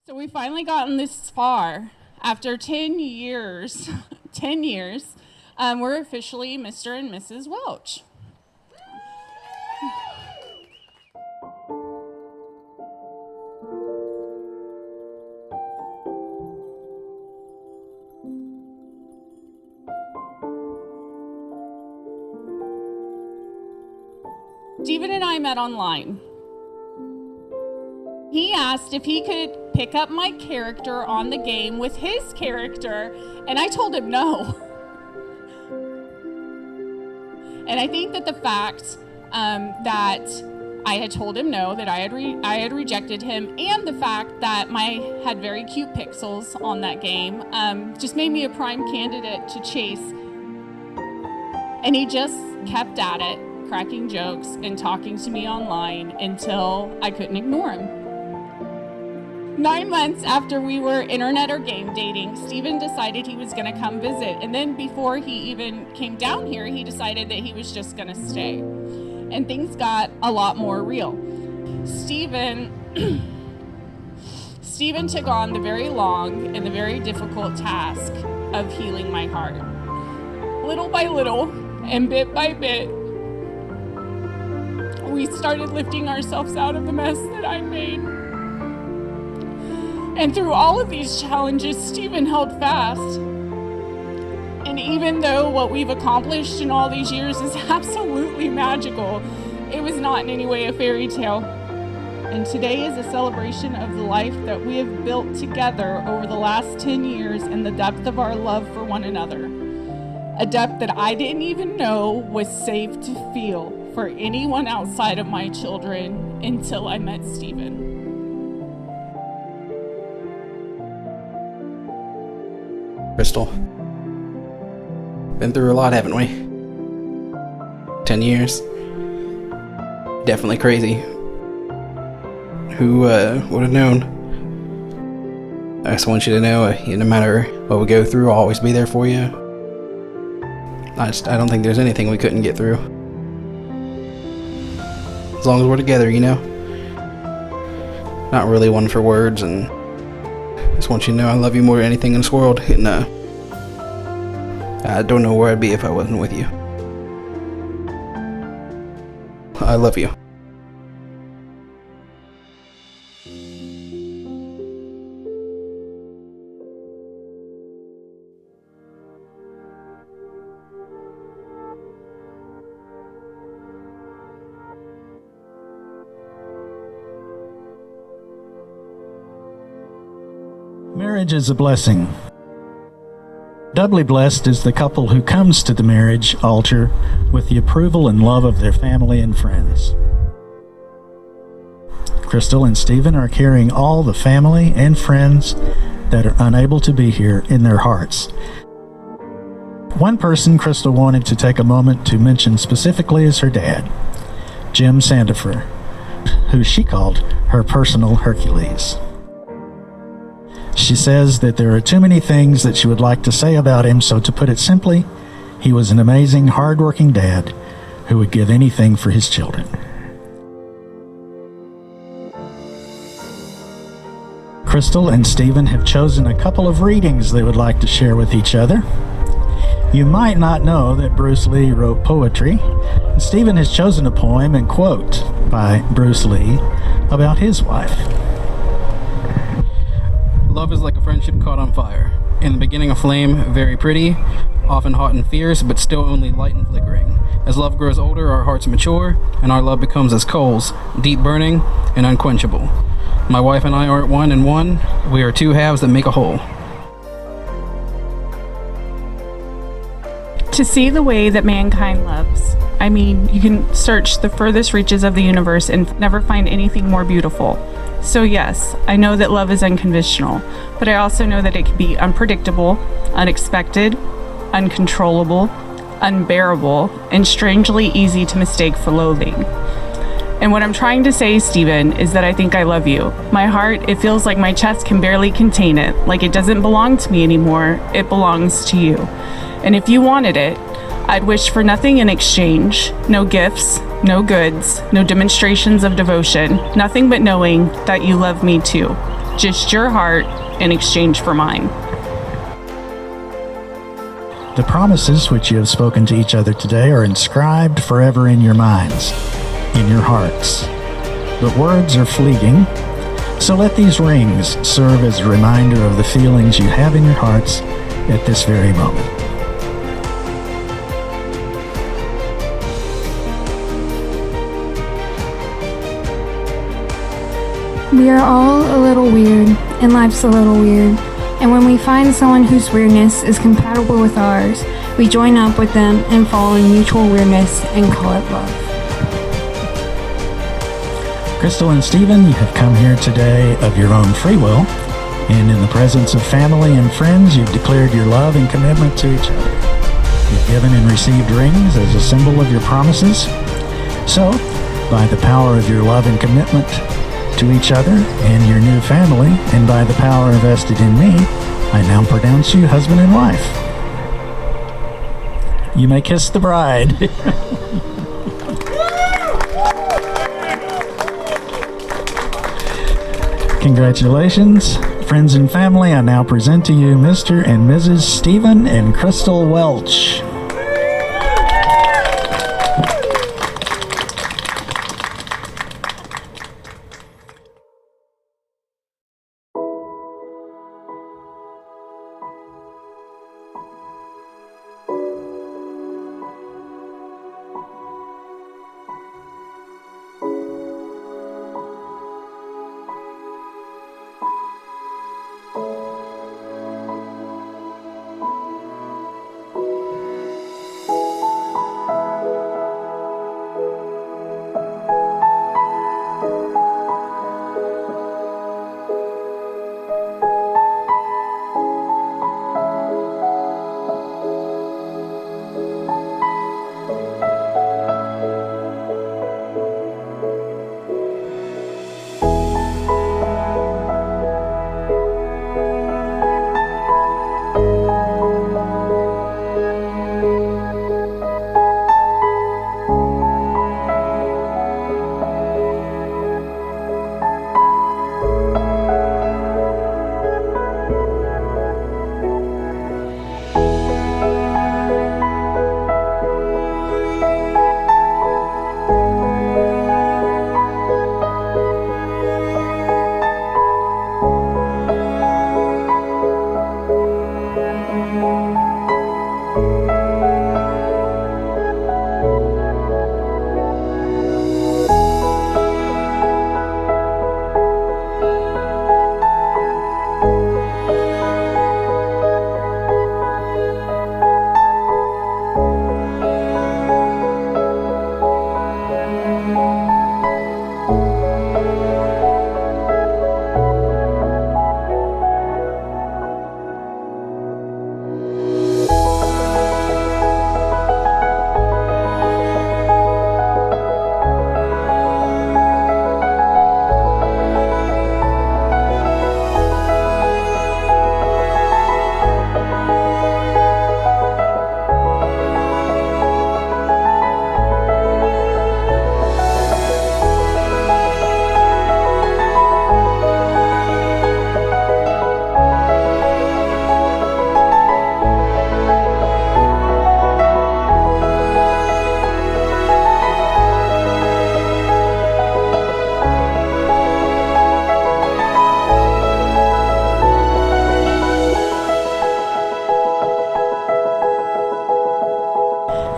So we finally gotten this far. After 10 years, we're officially Mr. and Mrs. Welch. Stephen and I met online. He asked if he could pick up my character on the game with his character, and I told him no. And I think that the fact that I had told him no, that I had rejected him, and the fact that I had very cute pixels on that game just made me a prime candidate to chase. And he just kept at it, cracking jokes and talking to me online until I couldn't ignore him. 9 months after we were internet or game dating, Stephen decided he was gonna come visit. And then before he even came down here, he decided that he was just gonna stay. And things got a lot more real. Stephen took on the very long and the very difficult task of healing my heart. Little by little and bit by bit, we started lifting ourselves out of the mess that I made. And through all of these challenges, Stephen held fast. And even though what we've accomplished in all these years is absolutely magical, it was not in any way a fairy tale. And today is a celebration of the life that we have built together over the last 10 years and the depth of our love for one another. A depth that I didn't even know was safe to feel for anyone outside of my children until I met Stephen. Crystal. Been through a lot, haven't we? 10 years. Definitely crazy. Who would have known? I just want you to know, no matter what we go through, I'll always be there for you. I don't think there's anything we couldn't get through. As long as we're together, you know? Not really one for words, and just want you to know I love you more than anything in this world, and I don't know where I'd be if I wasn't with you. I love you. Marriage is a blessing. Doubly blessed is the couple who comes to the marriage altar with the approval and love of their family and friends. Crystal and Stephen are carrying all the family and friends that are unable to be here in their hearts. One person Crystal wanted to take a moment to mention specifically is her dad, Jim Sandifer, who she called her personal Hercules. She says that there are too many things that she would like to say about him, so to put it simply, he was an amazing, hard-working dad who would give anything for his children. Crystal and Stephen have chosen a couple of readings they would like to share with each other. You might not know that Bruce Lee wrote poetry, and Stephen has chosen a poem and quote by Bruce Lee about his wife. Love is like a friendship caught on fire. In the beginning a flame, very pretty, often hot and fierce, but still only light and flickering. As love grows older, our hearts mature, and our love becomes as coals, deep burning and unquenchable. My wife and I aren't one and one, we are two halves that make a whole. To see the way that mankind loves. I mean, you can search the furthest reaches of the universe and never find anything more beautiful. So yes, I know that love is unconditional, but I also know that it can be unpredictable, unexpected, uncontrollable, unbearable, and strangely easy to mistake for loathing. And what I'm trying to say, Stephen, is that I think I love you. My heart, it feels like my chest can barely contain it, like it doesn't belong to me anymore, it belongs to you. And if you wanted it, I'd wish for nothing in exchange, no gifts, no goods, no demonstrations of devotion, nothing but knowing that you love me too. just your heart in exchange for mine. The promises which you have spoken to each other today are inscribed forever in your minds, in your hearts. But words are fleeting, so let these rings serve as a reminder of the feelings you have in your hearts at this very moment. We are all a little weird, and life's a little weird. And when we find someone whose weirdness is compatible with ours, we join up with them and fall in mutual weirdness and call it love. Crystal and Stephen, you have come here today of your own free will, and in the presence of family and friends, you've declared your love and commitment to each other. You've given and received rings as a symbol of your promises. So, by the power of your love and commitment to each other and your new family, and by the power vested in me, I now pronounce you husband and wife. You may kiss the bride. Congratulations, friends and family. I now present to you Mr. and Mrs. Stephen and Crystal Welch.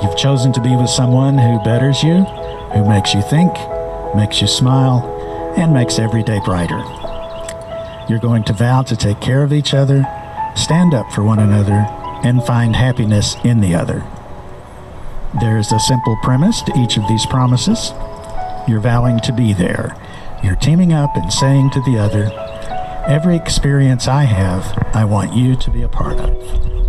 You've chosen to be with someone who betters you, who makes you think, makes you smile, and makes every day brighter. You're going to vow to take care of each other, stand up for one another, and find happiness in the other. There is a simple premise to each of these promises. You're vowing to be there. You're teaming up and saying to the other, every experience I have, I want you to be a part of.